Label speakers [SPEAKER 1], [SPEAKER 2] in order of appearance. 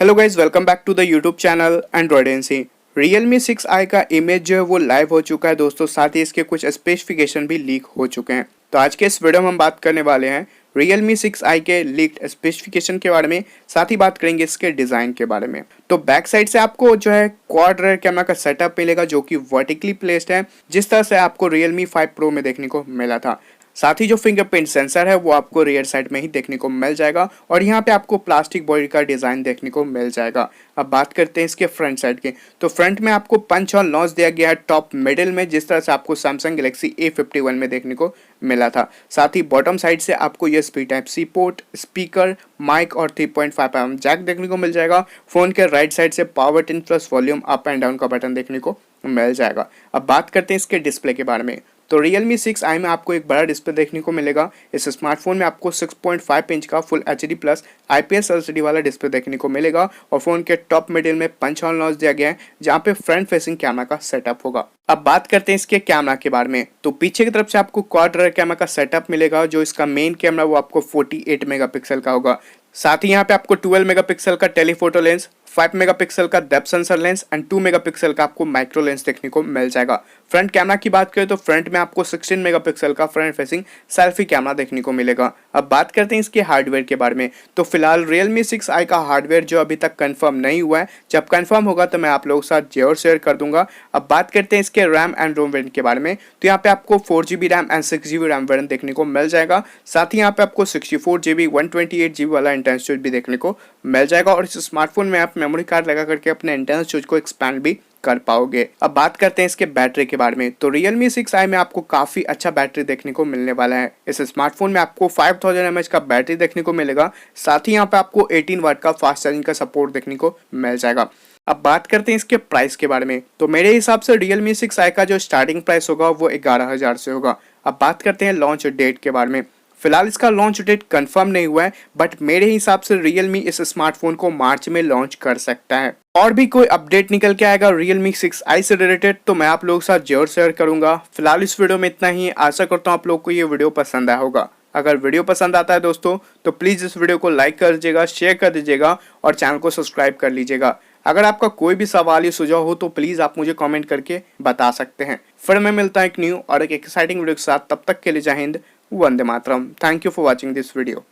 [SPEAKER 1] Hello guys, welcome back to the YouTube channel Android NC. Realme 6i का image जो है वो live हो चुका है दोस्तों। साथ ही इसके कुछ स्पेसिफिकेशन भी लीक हो चुके हैं। तो आज के इस वीडियो में हम बात करने वाले हैं Realme 6i के लीक्ड स्पेसिफिकेशन के बारे में। साथ ही बात करेंगे इसके डिज़ाइन के बारे में। तो बैक साइड से आपको जो है क्वाड रेयर कैमरा का सेटअप मिलेगा जो कि वर्टिकली प्लेस्ड है, जिस तरह से आपको Realme 5 Pro में देखने को मिला था। साथ ही जो फिंगरप्रिंट सेंसर है वो आपको रियर साइड में ही देखने को मिल जाएगा और यहाँ पे आपको प्लास्टिक बॉडी का डिज़ाइन देखने को मिल जाएगा। अब बात करते हैं इसके फ्रंट साइड की। तो फ्रंट में आपको पंच और नॉच दिया गया है टॉप मिडिल में, जिस तरह से आपको सैमसंग गैलेक्सी A51 में देखने को मिला था। साथ ही बॉटम साइड से आपको USB type C port, speaker, mic और 3.5mm जैक देखने को मिल जाएगा। फोन के राइट साइड से power button plus volume up and down का बटन देखने को मिल जाएगा। अब बात करते हैं इसके डिस्प्ले के बारे में। तो Realme 6i में आपको एक बड़ा डिस्प्ले देखने को मिलेगा। इस स्मार्टफोन में आपको 6.5 इंच का full HD plus IPS LCD वाला डिस्प्ले देखने को मिलेगा और फोन के टॉप मिडिल में पंच होल नॉच दिया गया है, जहाँ पे फ्रंट फेसिंग कैमरा का सेटअप होगा। अब बात करते हैं इसके कैमरा के बारे में। तो पीछे की तरफ से आपको क्वाड रेयर कैमरा का सेटअप मिलेगा, जो इसका मेन कैमरा वो आपको 48 मेगापिक्सल का होगा। साथ ही यहाँ पे आपको 12 मेगापिक्सल का टेलीफोटो लेंस, 5 मेगापिक्सल का depth sensor lens and 2 megapixel का आपको माइक्रो लेंस देखने को मिल जाएगा। फ्रंट कैमरा की बात करें तो फ्रंट में आपको 16 मेगापिक्सल का फ्रंट फेसिंग सेल्फी कैमरा देखने को मिलेगा। अब बात करते हैं इसके हार्डवेयर के बारे में। तो फिलहाल Realme 6i का हार्डवेयर जो अभी तक कंफर्म नहीं हुआ है, जब कंफर्म होगा तो मैं आप लोगों के साथ जरूर शेयर कर दूंगा। अब बात करते हैं इसके रैम एंड रोम वेरिएंट के बारे में। तो यहाँ पे आपको 4GB RAM and 6GB RAM variant देखने को मिल जाएगा। साथ ही यहाँ पे आपको 64GB 128GB वाला इंटरनल स्टोरेज भी देखने को मिल जाएगा और इस स्मार्टफोन में आप मेमोरी कार्ड लगा करके अपने इंटरनल स्टोरेज को एक्सपैंड भी कर पाओगे। अब बात करते हैं इसके बैटरी के बारे में। तो Realme 6i में आपको काफी अच्छा बैटरी देखने को मिलने वाला है। इस स्मार्टफोन में आपको 5000 mAh का बैटरी देखने को मिलेगा। साथ ही यहाँ पे आपको 18 वाट का फास्ट चार्जिंग का सपोर्ट देखने को मिल जाएगा। अब बात करते हैं इसके प्राइस के बारे में। तो मेरे हिसाब से Realme 6i का जो स्टार्टिंग प्राइस होगा वो 11,000 से होगा। अब बात करते हैं लॉन्च डेट के बारे में। फिलहाल इसका लॉन्च डेट कंफर्म नहीं हुआ है, बट मेरे हिसाब से Realme इस स्मार्टफोन को मार्च में लॉन्च कर सकता है। और भी कोई अपडेट निकल के आएगा Realme 6i से रिलेटेड तो मैं आप लोगों के साथ जरूर शेयर करूंगा। फिलहाल इस वीडियो में इतना ही। आशा करता हूँ आप लोग को ये वीडियो पसंद आया होगा। अगर वीडियो पसंद आता है दोस्तों तो प्लीज़ इस वीडियो को लाइक कर दीजिएगा, शेयर कर दीजिएगा और चैनल को सब्सक्राइब कर लीजिएगा। अगर आपका कोई भी सवाल या सुझाव हो तो प्लीज़ आप मुझे कमेंट करके बता सकते हैं। फिर मैं मिलता हूँ एक न्यू और एक एक्साइटिंग वीडियो के साथ। तब तक के लिए जय हिंद, वंदे मातरम। Thank you for watching this video.